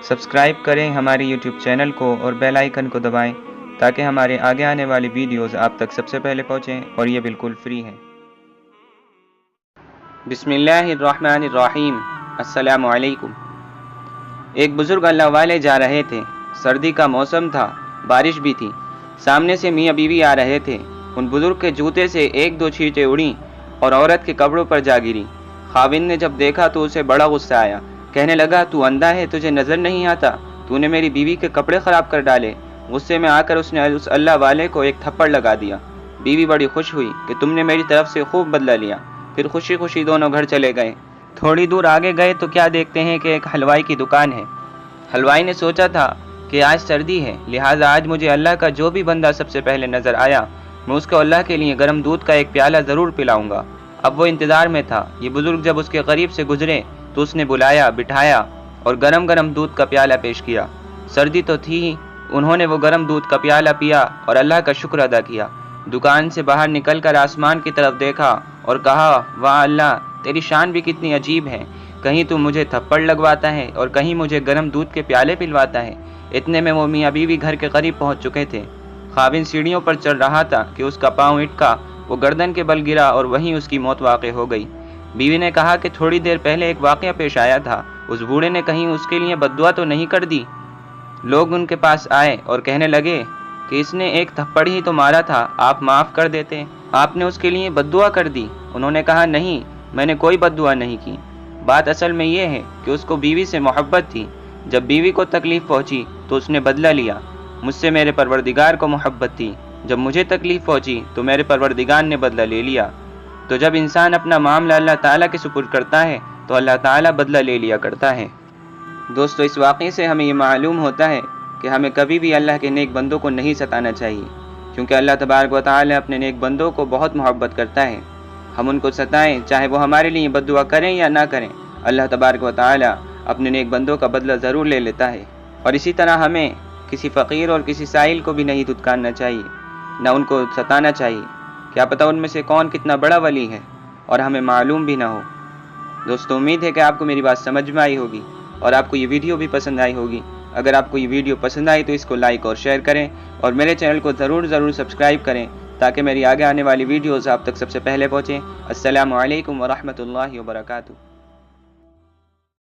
Subscribe کریں ہمارے YouTube channel کو اور بیل آئیکن کو دبائیں تاکہ ہمارے آگے آنے والی ویڈیوز آپ تک سب سے پہلے پہنچیں اور یہ بالکل فری ہیں۔ بسم اللہ الرحمن الرحیم۔ السلام علیکم۔ ایک بزرگ اللہ والے جا رہے تھے۔ سردی کا موسم تھا، بارش بھی تھی۔ سامنے سے میاں بیوی آ رہے تھے۔ ان بزرگ کے جوتے سے ایک دو چھینٹیں اڑیں اور عورت کے کپڑوں پر جا گری۔ خاوند نے جب دیکھا تو اسے بڑا غصہ آیا۔ کہنے لگا، تو اندھا ہے، تجھے نظر نہیں آتا؟ تو نے میری بیوی کے کپڑے خراب کر ڈالے۔ غصے میں آ کر اس نے اس اللہ والے کو ایک تھپڑ لگا دیا۔ بیوی بڑی خوش ہوئی کہ تم نے میری طرف سے خوب بدلہ لیا۔ پھر خوشی خوشی دونوں گھر چلے گئے۔ تھوڑی دور آگے گئے تو کیا دیکھتے ہیں کہ ایک حلوائی کی دکان ہے۔ حلوائی نے سوچا تھا کہ آج سردی ہے، لہٰذا آج مجھے اللہ کا جو بھی بندہ سب سے پہلے نظر آیا میں اس کو اللہ کے لیے گرم دودھ کا ایک پیالہ ضرور پلاؤں گا۔ اب وہ انتظار میں تھا۔ یہ بزرگ جب اس کے قریب سے گزرے تو اس نے بلایا، بٹھایا اور گرم گرم دودھ کا پیالہ پیش کیا۔ سردی تو تھی ہی، انہوں نے وہ گرم دودھ کا پیالہ پیا اور اللہ کا شکر ادا کیا۔ دکان سے باہر نکل کر آسمان کی طرف دیکھا اور کہا، واہ اللہ، تیری شان بھی کتنی عجیب ہے، کہیں تو مجھے تھپڑ لگواتا ہے اور کہیں مجھے گرم دودھ کے پیالے پلواتا ہے۔ اتنے میں وہ میاں بیوی گھر کے قریب پہنچ چکے تھے۔ خاوند سیڑھیوں پر چڑھ رہا تھا کہ اس کا پاؤں اٹکا، وہ گردن کے بل گرا اور وہیں اس کی موت واقع ہو گئی۔ بیوی نے کہا کہ تھوڑی دیر پہلے ایک واقعہ پیش آیا تھا، اس بوڑھے نے کہیں اس کے لیے بد دعا تو نہیں کر دی؟ لوگ ان کے پاس آئے اور کہنے لگے کہ اس نے ایک تھپڑ ہی تو مارا تھا، آپ معاف کر دیتے، آپ نے اس کے لیے بد دعا کر دی۔ انہوں نے کہا، نہیں، میں نے کوئی بد دعا نہیں کی۔ بات اصل میں یہ ہے کہ اس کو بیوی سے محبت تھی۔ جب بیوی کو تکلیف پہنچی تو اس نے بدلہ لیا۔ مجھ سے میرے پروردگار کو محبت تھی، جب مجھے تکلیف پہنچی تو میرے پروردگار نے بدلہ لے لیا۔ تو جب انسان اپنا معاملہ اللہ تعالیٰ کے سپرد کرتا ہے تو اللہ تعالیٰ بدلہ لے لیا کرتا ہے۔ دوستو، اس واقعے سے ہمیں یہ معلوم ہوتا ہے کہ ہمیں کبھی بھی اللہ کے نیک بندوں کو نہیں ستانا چاہیے، کیونکہ اللہ تبارک و تعالیٰ اپنے نیک بندوں کو بہت محبت کرتا ہے۔ ہم ان کو ستائیں، چاہے وہ ہمارے لیے بد دعا کریں یا نہ کریں، اللہ تبارک و تعالیٰ اپنے نیک بندوں کا بدلہ ضرور لے لیتا ہے۔ اور اسی طرح ہمیں کسی فقیر اور کسی سائل کو بھی نہیں دھتکارنا چاہیے، نہ ان کو ستانا چاہیے۔ کیا پتہ ان میں سے کون کتنا بڑا ولی ہے اور ہمیں معلوم بھی نہ ہو۔ دوستو، امید ہے کہ آپ کو میری بات سمجھ میں آئی ہوگی اور آپ کو یہ ویڈیو بھی پسند آئی ہوگی۔ اگر آپ کو یہ ویڈیو پسند آئی تو اس کو لائک اور شیئر کریں اور میرے چینل کو ضرور سبسکرائب کریں تاکہ میری آگے آنے والی ویڈیوز آپ تک سب سے پہلے پہنچیں۔ السلام علیکم ورحمۃ اللہ وبرکاتہ۔